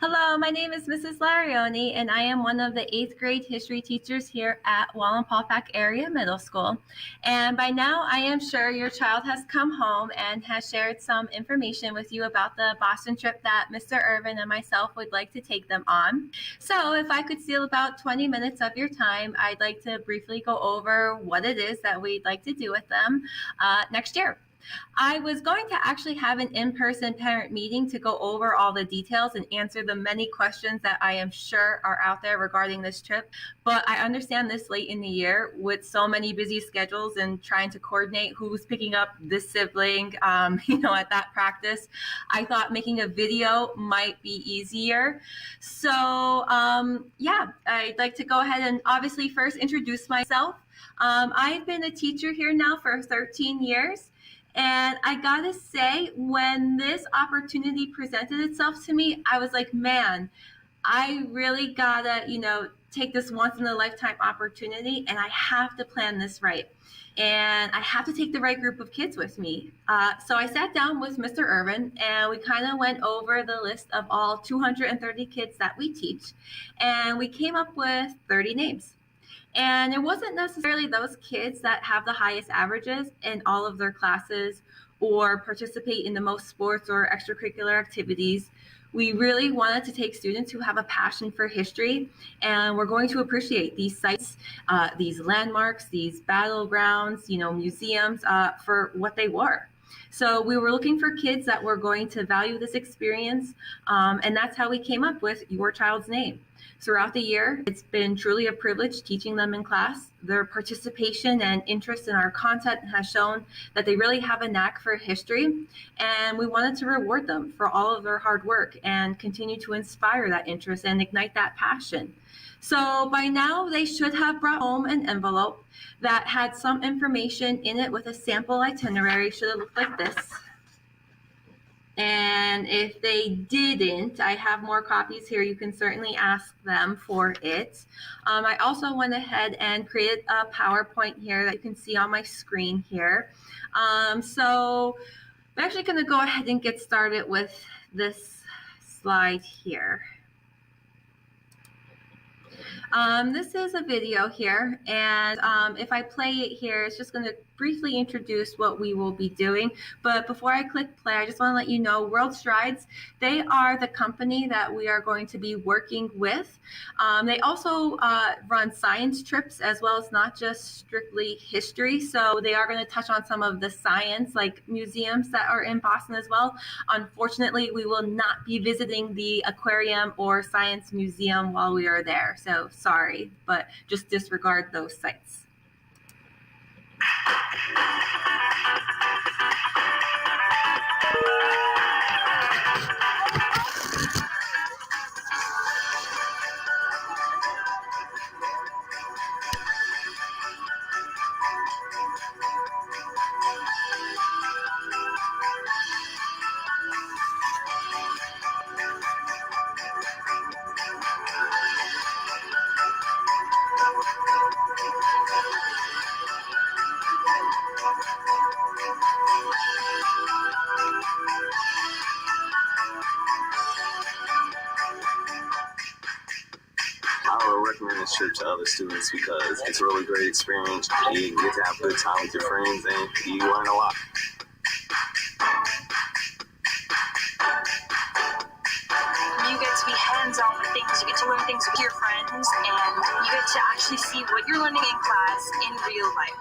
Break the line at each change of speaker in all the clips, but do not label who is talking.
Hello, my name is Mrs. Larioni, and I am one of the 8th grade history teachers here at Wallenpaupack Area Middle School. And by now, I am sure your child has come home and has shared some information with you about the Boston trip that Mr. Irvin and myself would like to take them on. So if I could steal about 20 minutes of your time, I'd like to briefly go over what it is that we'd like to do with them next year. I was going to actually have an in-person parent meeting to go over all the details and answer the many questions that I am sure are out there regarding this trip. But I understand this late in the year with so many busy schedules and trying to coordinate who's picking up this sibling, at that practice. I thought making a video might be easier. So, I'd like to go ahead and obviously first introduce myself. I've been a teacher here now for 13 years. And I gotta say, when this opportunity presented itself to me, I was like, man, I really gotta, take this once in a lifetime opportunity, and I have to plan this right. And I have to take the right group of kids with me. So I sat down with Mr. Irvin, and we kind of went over the list of all 230 kids that we teach, and we came up with 30 names. And it wasn't necessarily those kids that have the highest averages in all of their classes or participate in the most sports or extracurricular activities. We really wanted to take students who have a passion for history, and we're going to appreciate these sites, these landmarks, these battlegrounds, museums for what they were. So we were looking for kids that were going to value this experience, and that's how we came up with your child's name. Throughout the year, it's been truly a privilege teaching them in class. Their participation and interest in our content has shown that they really have a knack for history, and we wanted to reward them for all of their hard work and continue to inspire that interest and ignite that passion. So by now, they should have brought home an envelope that had some information in it with a sample itinerary. Should have looked like this. And if they didn't, I have more copies here. You can certainly ask them for it. I also went ahead and created a PowerPoint here that you can see on my screen here. So I'm actually going to go ahead and get started with this slide here. This is a video here, and if I play it here, it's just going to briefly introduce what we will be doing. But before I click play, I just want to let you know World Strides, they are the company that we are going to be working with. They also run science trips as well as not just strictly history. So they are going to touch on some of the science like museums that are in Boston as well. Unfortunately, we will not be visiting the aquarium or science museum while we are there. So sorry, but just disregard those sites.
I would recommend this trip to other students because it's a really great experience. You get to have a good time with your friends and you learn a lot.
You get to be hands-on with things, you get to learn things with your friends, and you get to actually see what you're learning in class in real life.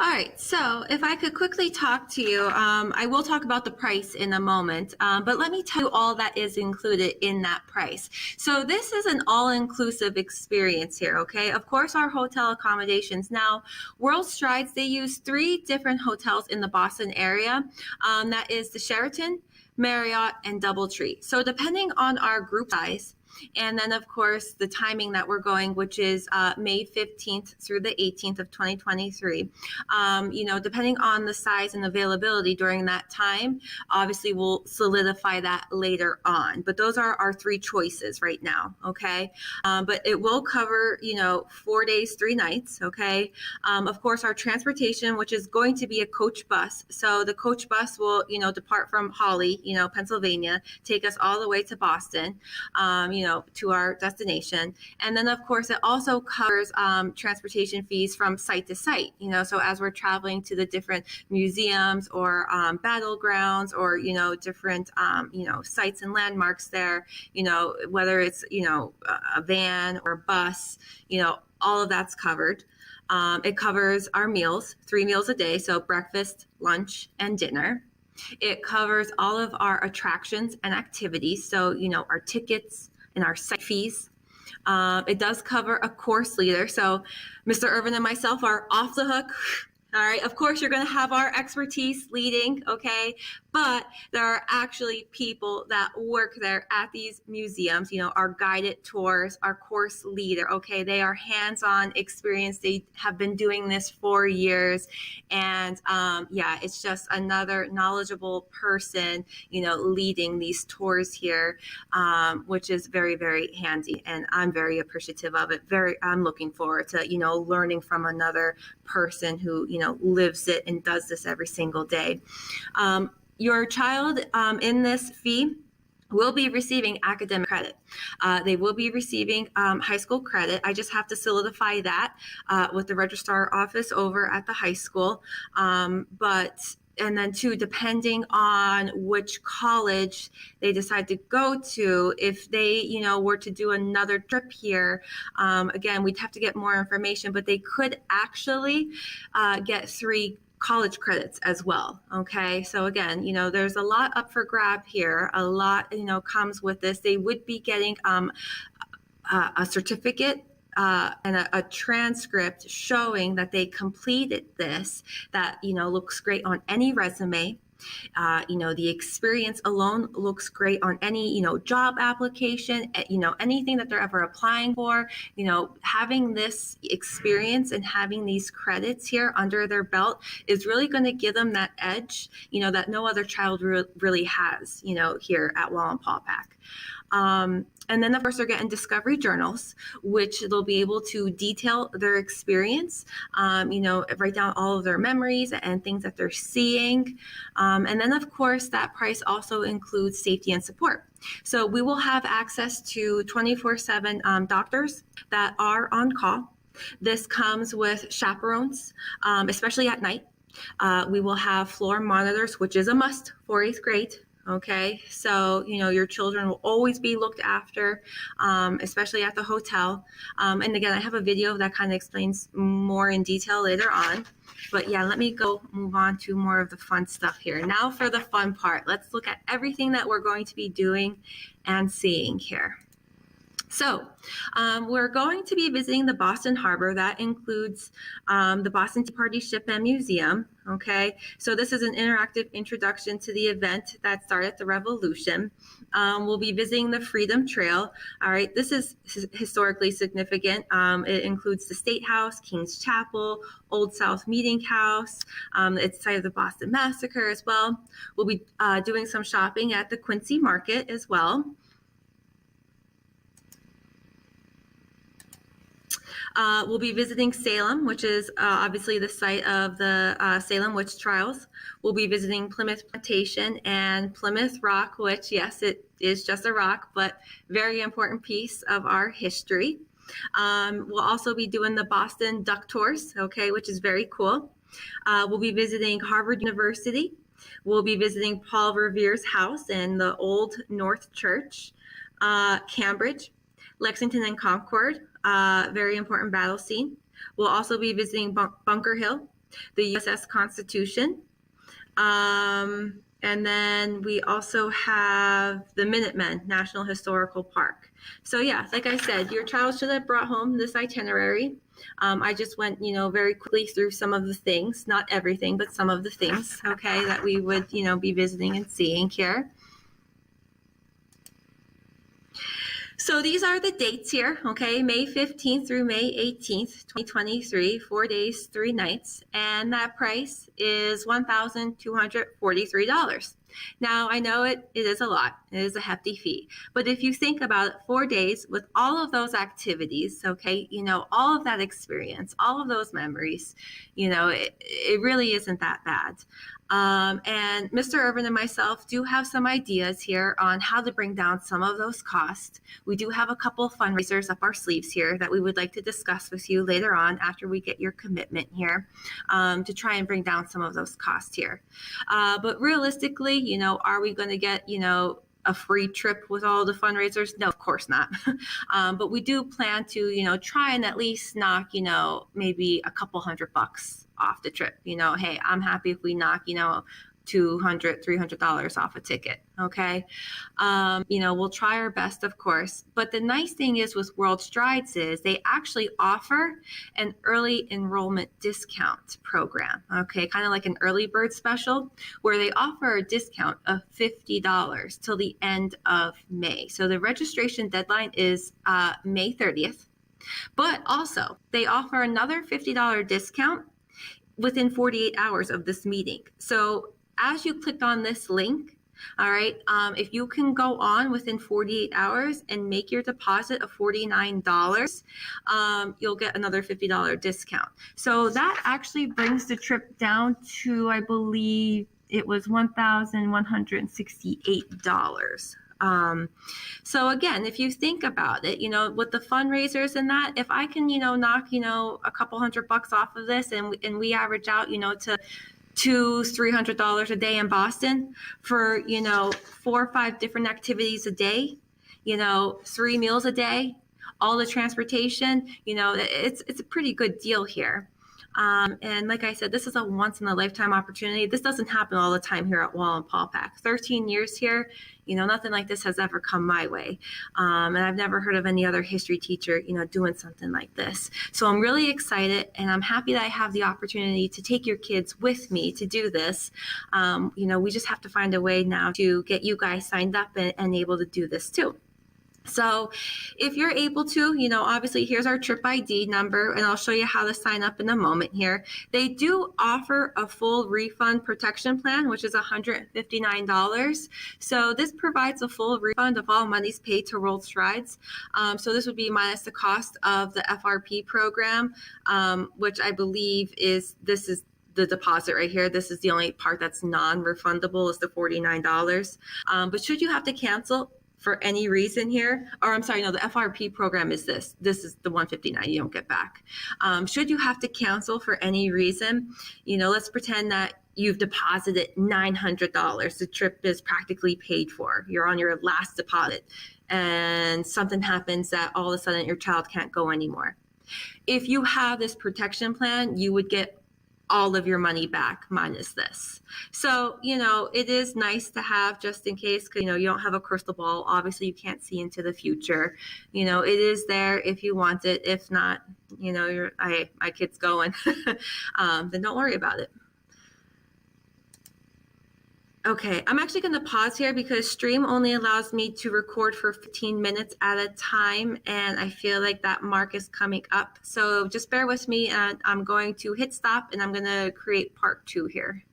All right, so if I could quickly talk to you, I will talk about the price in a moment, but let me tell you all that is included in that price. So this is an all-inclusive experience here, okay? Of course, our hotel accommodations. Now, World Strides, they use 3 different hotels in the Boston area. That is the Sheraton, Marriott, and Doubletree. So depending on our group size, And then, of course, the timing that we're going, which is May 15th through the 18th of 2023. Depending on the size and availability during that time, obviously we'll solidify that later on. But those are our three choices right now, okay? But it will cover, 4 days, 3 nights, okay? Of course, our transportation, which is going to be a coach bus. So the coach bus will, depart from Holly, Pennsylvania, take us all the way to Boston, to our destination. And then, of course, it also covers transportation fees from site to site, so as we're traveling to the different museums or battlegrounds or, different, sites and landmarks there, whether it's, a van or bus, all of that's covered. It covers our meals, 3 meals a day, so breakfast, lunch, and dinner. It covers all of our attractions and activities, so, our tickets and our site fees. It does cover a course leader, so Mr. Irvin and myself are off the hook. All right, of course, you're going to have our expertise leading, okay? But there are actually people that work there at these museums, our guided tours, our course leader, okay? They are hands-on experience. They have been doing this for years. And it's just another knowledgeable person, leading these tours here, which is very, very handy. And I'm very appreciative of it. I'm looking forward to, learning from another person who, lives it and does this every single day. Your child in this fee will be receiving academic credit. They will be receiving high school credit. I just have to solidify that with the registrar office over at the high school. And then too, depending on which college they decide to go to, if they, were to do another trip here, again, we'd have to get more information, but they could actually get 3 college credits as well. Okay. So again, there's a lot up for grab here. A lot, comes with this. They would be getting a certificate and a transcript showing that they completed this, that, looks great on any resume. The experience alone looks great on any, job application, anything that they're ever applying for, having this experience and having these credits here under their belt is really going to give them that edge, that no other child really has, here at Wallenpaupack. And then, of course, they're getting discovery journals, which they'll be able to detail their experience, write down all of their memories and things that they're seeing. And then, of course, that price also includes safety and support. So we will have access to 24/7 doctors that are on call. This comes with chaperones, especially at night. We will have floor monitors, which is a must for 8th grade. Okay, so, your children will always be looked after, especially at the hotel. And again, I have a video that kind of explains more in detail later on. But yeah, let me move on to more of the fun stuff here. Now for the fun part, let's look at everything that we're going to be doing and seeing here. So we're going to be visiting the Boston Harbor. That includes the Boston Tea Party Ship and Museum. Okay, so this is an interactive introduction to the event that started the Revolution. We'll be visiting the Freedom Trail. All right, this is historically significant. It includes the State House, King's Chapel, Old South Meeting House. It's the site of the Boston Massacre as well. We'll be doing some shopping at the Quincy Market as well. We'll be visiting Salem, which is obviously the site of the Salem witch trials. We'll be visiting Plymouth Plantation and Plymouth Rock, which, yes, it is just a rock, but very important piece of our history. We'll also be doing the Boston Duck Tours, okay, which is very cool. We'll be visiting Harvard University. We'll be visiting Paul Revere's house and the Old North Church, Cambridge, Lexington and Concord, very important battle scene. We'll also be visiting Bunker Hill, the USS Constitution. And then we also have the Minutemen National Historical Park. So yeah, like I said, your child should have brought home this itinerary. I just went, very quickly through some of the things, not everything, but some of the things, okay, that we would, be visiting and seeing here. So these are the dates here, okay? May 15th through May 18th, 2023, 4 days, 3 nights. And that price is $1,243. Now, I know it is a lot. It is a hefty fee. But if you think about it, 4 days with all of those activities, okay, all of that experience, all of those memories, it really isn't that bad. And Mr. Irvin and myself do have some ideas here on how to bring down some of those costs. We do have a couple of fundraisers up our sleeves here that we would like to discuss with you later on after we get your commitment here, to try and bring down some of those costs here. But realistically, are we going to get, a free trip with all the fundraisers? No, of course not. But we do plan to, try and at least knock, maybe a couple $100 off the trip. Hey, I'm happy if we knock, $200, $300 off a ticket. Okay. We'll try our best, of course. But the nice thing is with World Strides is they actually offer an early enrollment discount program. Okay. Kind of like an early bird special where they offer a discount of $50 till the end of May. So the registration deadline is May 30th. But also they offer another $50 discount within 48 hours of this meeting. So as you click on this link, all right, if you can go on within 48 hours and make your deposit of $49, you'll get another $50 discount. So that actually brings the trip down to, I believe it was $1,168. So again, if you think about it, with the fundraisers and that, if I can, knock, a couple $100 off of this and we average out, to $200-$300 a day in Boston for, 4 or 5 different activities a day, 3 meals a day, all the transportation, it's a pretty good deal here. And like I said, this is a once in a lifetime opportunity. This doesn't happen all the time here at Wallenpaupack. 13 years here, nothing like this has ever come my way. And I've never heard of any other history teacher, doing something like this. So I'm really excited and I'm happy that I have the opportunity to take your kids with me to do this. We just have to find a way now to get you guys signed up and able to do this too. So if you're able to, obviously here's our trip ID number and I'll show you how to sign up in a moment here. They do offer a full refund protection plan, which is $159. So this provides a full refund of all monies paid to World Strides. So this would be minus the cost of the FRP program, which I believe this is the deposit right here. This is the only part that's non-refundable is the $49. But should you have to cancel for any reason here, or I'm sorry, no, the FRP program is this. This is the $159 you don't get back. Should you have to cancel for any reason, let's pretend that you've deposited $900. The trip is practically paid for. You're on your last deposit and something happens that all of a sudden your child can't go anymore. If you have this protection plan, you would get all of your money back minus this. So, it is nice to have just in case, because, you don't have a crystal ball. Obviously, you can't see into the future. It is there if you want it. If not, my kid's going, then don't worry about it. Okay, I'm actually going to pause here because Stream only allows me to record for 15 minutes at a time, and I feel like that mark is coming up. So just bear with me, and I'm going to hit stop, and I'm going to create part 2 here.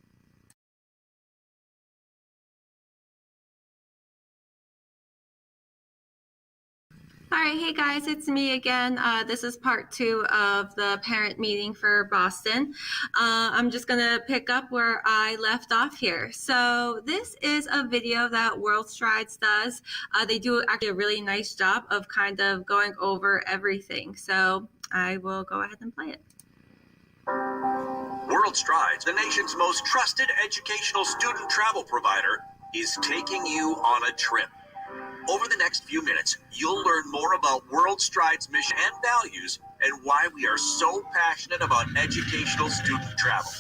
All right, hey guys, it's me again. This is part 2 of the parent meeting for Boston. I'm just gonna pick up where I left off here. So this is a video that World Strides does. They do actually a really nice job of kind of going over everything. So I will go ahead and play it.
World Strides, the nation's most trusted educational student travel provider, is taking you on a trip. Over the next few minutes, you'll learn more about World Strides' mission and values and why we are so passionate about educational student travel.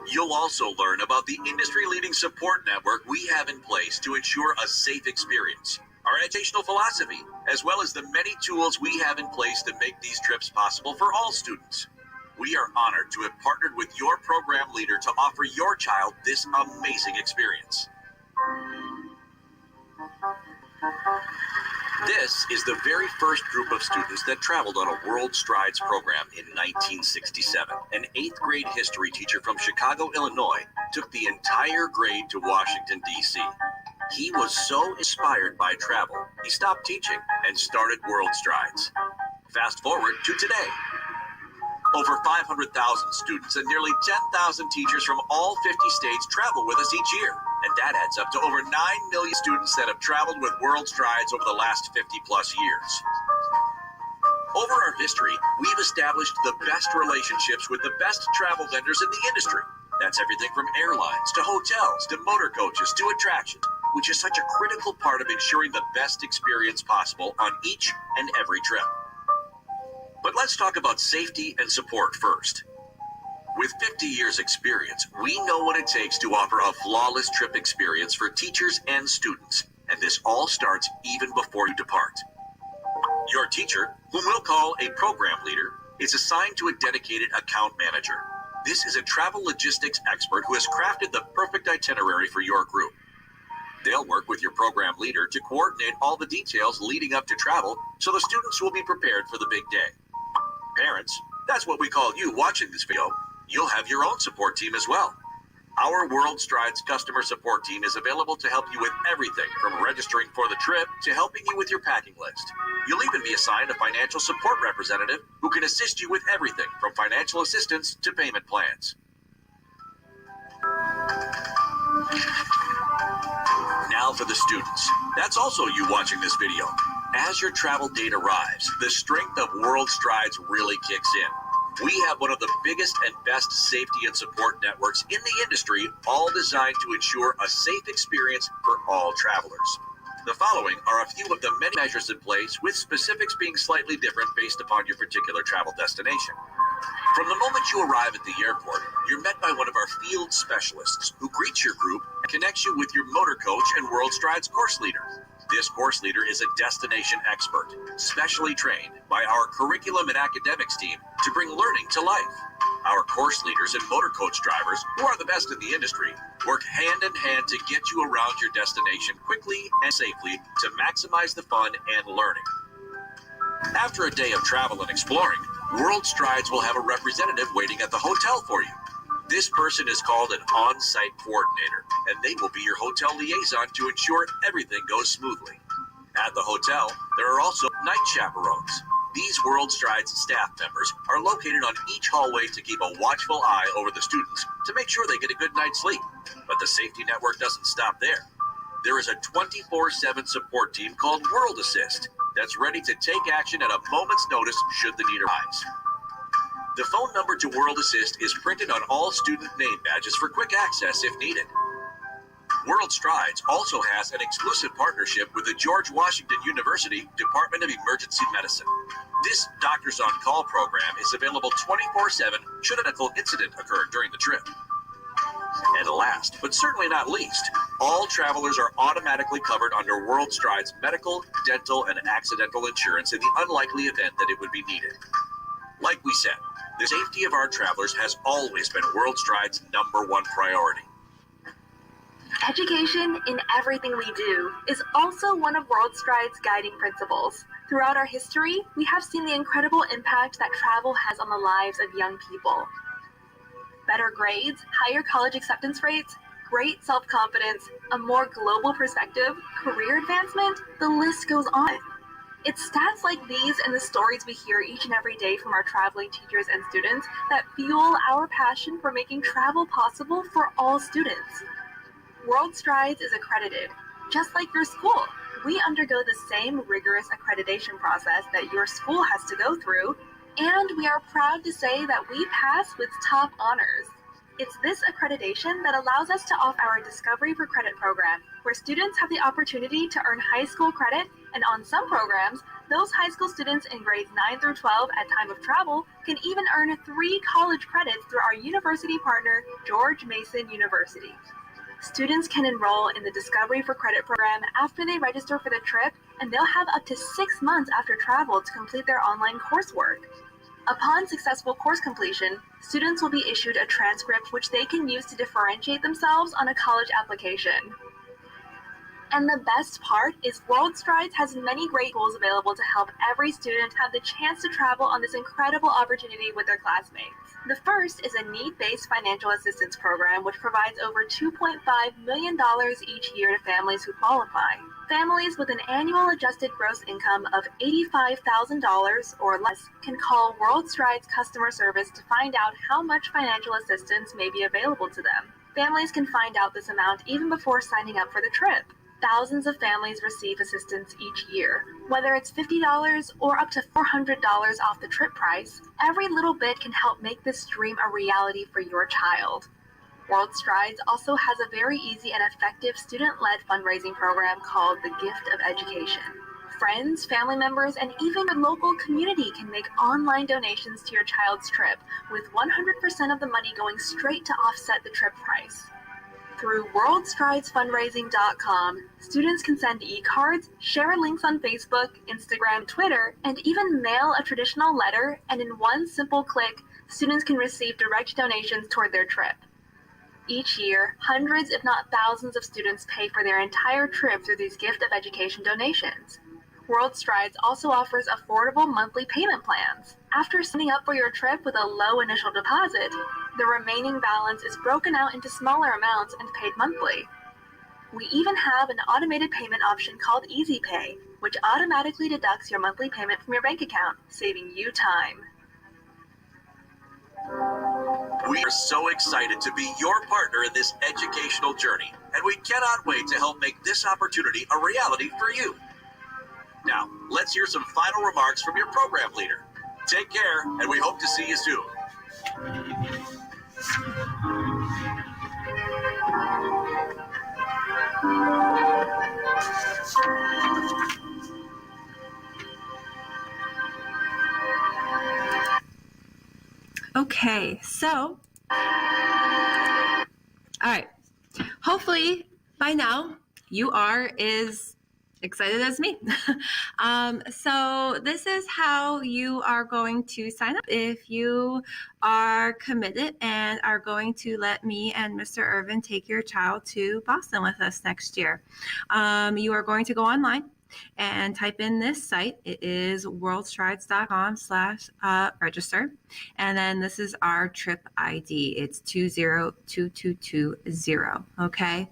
You'll also learn about the industry-leading support network we have in place to ensure a safe experience, our educational philosophy, as well as the many tools we have in place to make these trips possible for all students. We are honored to have partnered with your program leader to offer your child this amazing experience. This is the very first group of students that traveled on a World Strides program in 1967. An 8th grade history teacher from Chicago, Illinois, took the entire grade to Washington, D.C. He was so inspired by travel, he stopped teaching and started World Strides. Fast forward to today. Over 500,000 students and nearly 10,000 teachers from all 50 states travel with us each year. And that adds up to over 9 million students that have traveled with World Strides over the last 50 plus years. Over our history, we've established the best relationships with the best travel vendors in the industry. That's everything from airlines to hotels to motor coaches to attractions, which is such a critical part of ensuring the best experience possible on each and every trip. But let's talk about safety and support first. With 50 years experience, we know what it takes to offer a flawless trip experience for teachers and students, and this all starts even before you depart. Your teacher, whom we'll call a program leader, is assigned to a dedicated account manager. This is a travel logistics expert who has crafted the perfect itinerary for your group. They'll work with your program leader to coordinate all the details leading up to travel so the students will be prepared for the big day. Parents, that's what we call you watching this video. You'll have your own support team as well. Our World Strides customer support team is available to help you with everything from registering for the trip to helping you with your packing list. You'll even be assigned a financial support representative who can assist you with everything from financial assistance to payment plans. Now for the students. That's also you watching this video. As your travel date arrives, the strength of World Strides really kicks in. We have one of the biggest and best safety and support networks in the industry, all designed to ensure a safe experience for all travelers. The following are a few of the many measures in place, with specifics being slightly different based upon your particular travel destination. From the moment you arrive at the airport, you're met by one of our field specialists who greets your group and connects you with your motor coach and World Strides course leader. This course leader is a destination expert, specially trained by our curriculum and academics team to bring learning to life. Our course leaders and motor coach drivers, who are the best in the industry, work hand in hand to get you around your destination quickly and safely to maximize the fun and learning. After a day of travel and exploring, World Strides will have a representative waiting at the hotel for you. This person is called an on-site coordinator, and they will be your hotel liaison to ensure everything goes smoothly. At the hotel, there are also night chaperones. These World Strides staff members are located on each hallway to keep a watchful eye over the students to make sure they get a good night's sleep. But the safety network doesn't stop there. There is a 24/7 support team called World Assist that's ready to take action at a moment's notice should the need arise. The phone number to World Assist is printed on all student name badges for quick access if needed. World Strides also has an exclusive partnership with the George Washington University Department of Emergency Medicine. This Doctors on Call program is available 24/7 should a medical incident occur during the trip. And last, but certainly not least, all travelers are automatically covered under World Strides medical, dental, and accidental insurance in the unlikely event that it would be needed. Like we said, the safety of our travelers has always been World Strides' #1 priority.
Education in everything we do is also one of World Strides' guiding principles. Throughout our history, we have seen the incredible impact that travel has on the lives of young people. Better grades, higher college acceptance rates, great self-confidence, a more global perspective, career advancement, the list goes on. It's stats like these and the stories we hear each and every day from our traveling teachers and students that fuel our passion for making travel possible for all students. World Strides is accredited. Just like your school, we undergo the same rigorous accreditation process that your school has to go through, and we are proud to say that we pass with top honors. It's this accreditation that allows us to offer our Discovery for Credit program, where students have the opportunity to earn high school credit, and on some programs, those high school students in grades 9 through 12 at time of travel can even earn 3 college credits through our university partner, George Mason University. Students can enroll in the Discovery for Credit program after they register for the trip, and they'll have up to 6 months after travel to complete their online coursework. Upon successful course completion, students will be issued a transcript which they can use to differentiate themselves on a college application. And the best part is World Strides has many great tools available to help every student have the chance to travel on this incredible opportunity with their classmates. The first is a need-based financial assistance program which provides over $2.5 million each year to families who qualify. Families with an annual adjusted gross income of $85,000 or less can call World Strides customer service to find out how much financial assistance may be available to them. Families can find out this amount even before signing up for the trip. Thousands of families receive assistance each year. Whether it's $50 or up to $400 off the trip price, every little bit can help make this dream a reality for your child. World Strides also has a very easy and effective student-led fundraising program called the Gift of Education. Friends, family members, and even your local community can make online donations to your child's trip, with 100% of the money going straight to offset the trip price. Through WorldStridesFundraising.com, students can send e-cards, share links on Facebook, Instagram, Twitter, and even mail a traditional letter, and in one simple click, students can receive direct donations toward their trip. Each year, hundreds if not thousands of students pay for their entire trip through these Gift of Education donations. World Strides also offers affordable monthly payment plans. After signing up for your trip with a low initial deposit, the remaining balance is broken out into smaller amounts and paid monthly. We even have an automated payment option called Easy Pay, which automatically deducts your monthly payment from your bank account, saving you time.
We are so excited to be your partner in this educational journey, and we cannot wait to help make this opportunity a reality for you. Now, let's hear some final remarks from your program leader. Take care, and we hope to see you soon.
Okay, so, all right. Hopefully by now you are as excited as me. So this is how you are going to sign up if you are committed and are going to let me and Mr. Irvin take your child to Boston with us next year. You are going to go online and type in this site. It is worldstrides.com/register. And then this is our trip ID. It's 202220. Okay.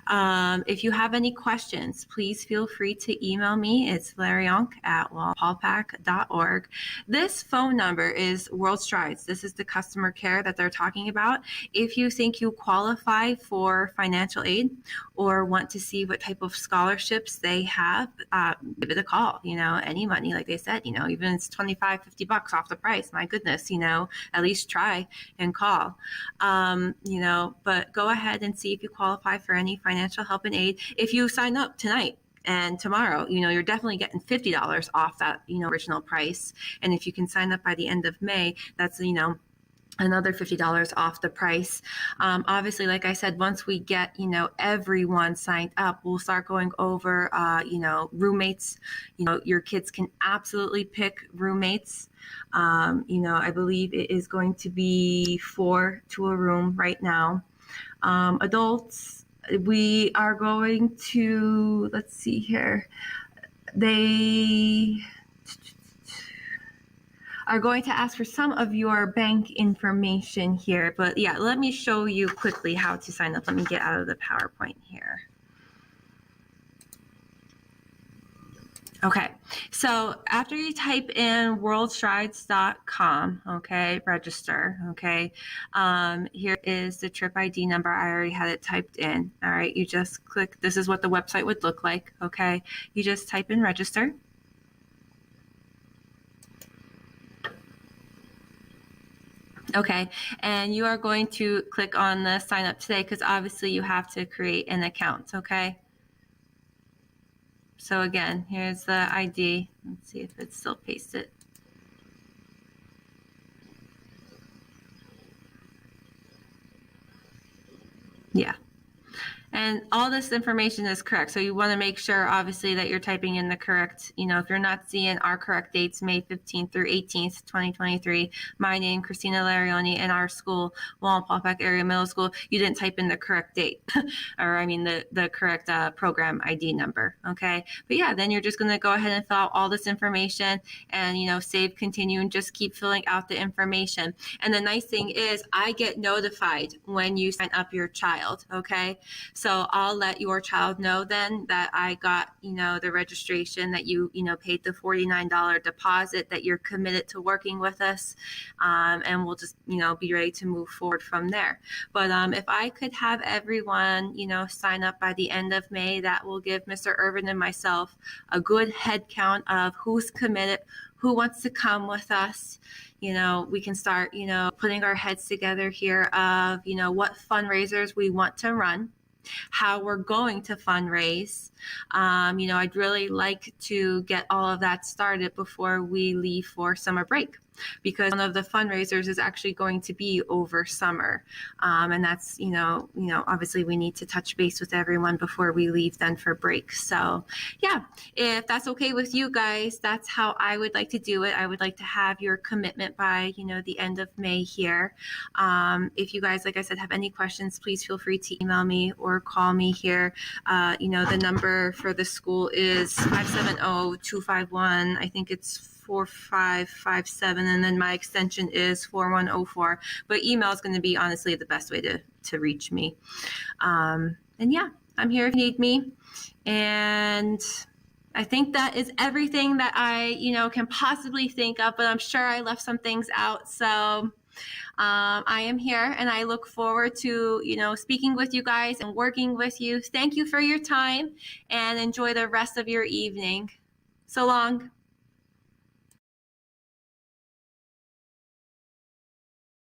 If you have any questions, please feel free to email me. It's larryonk@wallenpaulpack.org. This phone number is World Strides. This is the customer care that they're talking about. If you think you qualify for financial aid or want to see what type of scholarships they have, give it a call. Any money, like they said, even if it's $25-$50 off the price, my goodness, at least try and call. But go ahead and see if you qualify for any financial help and aid. If you sign up tonight and tomorrow, you're definitely getting $50 off that, original price. And if you can sign up by the end of May, that's, another $50 off the price. Obviously, like I said, once we get, everyone signed up, we'll start going over, roommates. Your kids can absolutely pick roommates. I believe it is going to be 4 to a room right now. Adults, we are going to, let's see here. They are going to ask for some of your bank information here, but yeah, let me show you quickly how to sign up. Let me get out of the PowerPoint here. Okay, so after you type in worldstrides.com, okay, register, okay, here is the trip ID number. I already had it typed in. All right, you just click, this is what the website would look like, okay? You just type in register. Okay, and you are going to click on the sign up today because obviously you have to create an account, okay? So again, here's the ID. Let's see if it's still pasted. Yeah. And all this information is correct. So you want to make sure, obviously, that you're typing in the correct, if you're not seeing our correct dates, May 15th through 18th, 2023, my name, Christina Larioni, and our school, Wallenpaupack Area Middle School, you didn't type in the correct date, or I mean the correct program ID number, okay? But yeah, then you're just going to go ahead and fill out all this information and, save, continue, and just keep filling out the information. And the nice thing is I get notified when you sign up your child, okay? So I'll let your child know then that I got, the registration, that you paid the $49 deposit, that you're committed to working with us, and we'll just, be ready to move forward from there. But if I could have everyone, sign up by the end of May, that will give Mr. Irvin and myself a good head count of who's committed, who wants to come with us. We can start, putting our heads together here of, what fundraisers we want to run, how we're going to fundraise. I'd really like to get all of that started before we leave for summer break, because one of the fundraisers is actually going to be over summer. And that's, obviously we need to touch base with everyone before we leave then for break. So yeah, if that's okay with you guys, that's how I would like to do it. I would like to have your commitment by, the end of May here. If you guys, like I said, have any questions, please feel free to email me or call me here. The number for the school is 570-251. I think it's 4557, and then my extension is 4104. But email is going to be honestly the best way to reach me. And yeah, I'm here if you need me. And I think that is everything that I, can possibly think of, but I'm sure I left some things out. So I am here, and I look forward to, speaking with you guys and working with you. Thank you for your time, and enjoy the rest of your evening. So long.